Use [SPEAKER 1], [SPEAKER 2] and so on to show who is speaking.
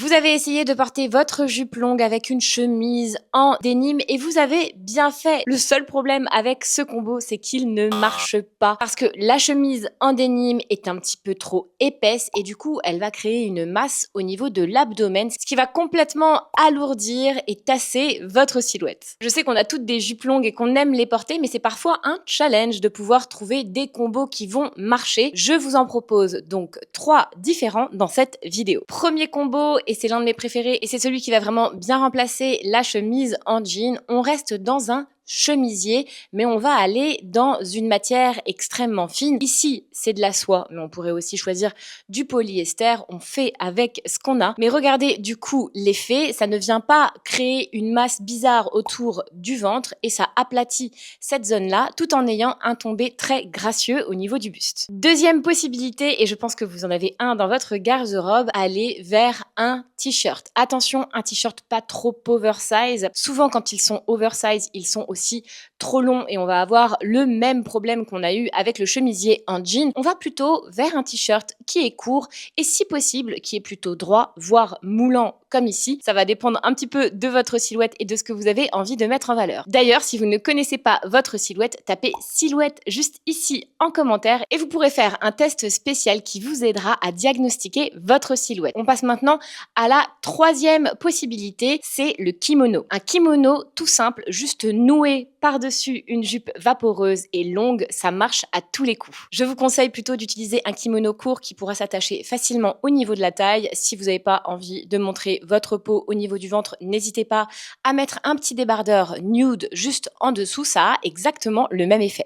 [SPEAKER 1] Vous avez essayé de porter votre jupe longue avec une chemise en denim et vous avez bien fait. Le seul problème avec ce combo, c'est qu'il ne marche pas parce que la chemise en denim est un petit peu trop épaisse et du coup, elle va créer une masse au niveau de l'abdomen, ce qui va complètement alourdir et tasser votre silhouette. Je sais qu'on a toutes des jupes longues et qu'on aime les porter, mais c'est parfois un challenge de pouvoir trouver des combos qui vont marcher. Je vous en propose donc 3 différents dans cette vidéo. Premier combo, et c'est l'un de mes préférés, et c'est celui qui va vraiment bien remplacer la chemise en jean. On reste dans un chemisier, mais on va aller dans une matière extrêmement fine. Ici, c'est de la soie, mais on pourrait aussi choisir du polyester. On fait avec ce qu'on a. Mais regardez du coup l'effet, ça ne vient pas créer une masse bizarre autour du ventre et ça aplatit cette zone-là tout en ayant un tombé très gracieux au niveau du buste. Deuxième possibilité, et je pense que vous en avez un dans votre garde-robe, aller vers un t-shirt. Attention, un t-shirt pas trop oversize. Souvent, quand ils sont oversize, ils sont aussi trop longs et on va avoir le même problème qu'on a eu avec le chemisier en jean. On va plutôt vers un t-shirt qui est court et si possible qui est plutôt droit, voire moulant comme ici. Ça va dépendre un petit peu de votre silhouette et de ce que vous avez envie de mettre en valeur. D'ailleurs, si vous ne connaissez pas votre silhouette, tapez silhouette juste ici en commentaire et vous pourrez faire un test spécial qui vous aidera à diagnostiquer votre silhouette. On passe maintenant à la troisième possibilité, c'est le kimono. Un kimono tout simple, juste noué par-dessus une jupe vaporeuse et longue, ça marche à tous les coups. Je vous conseille plutôt d'utiliser un kimono court qui pourra s'attacher facilement au niveau de la taille. Si vous n'avez pas envie de montrer votre peau au niveau du ventre, n'hésitez pas à mettre un petit débardeur nude juste en dessous, ça a exactement le même effet.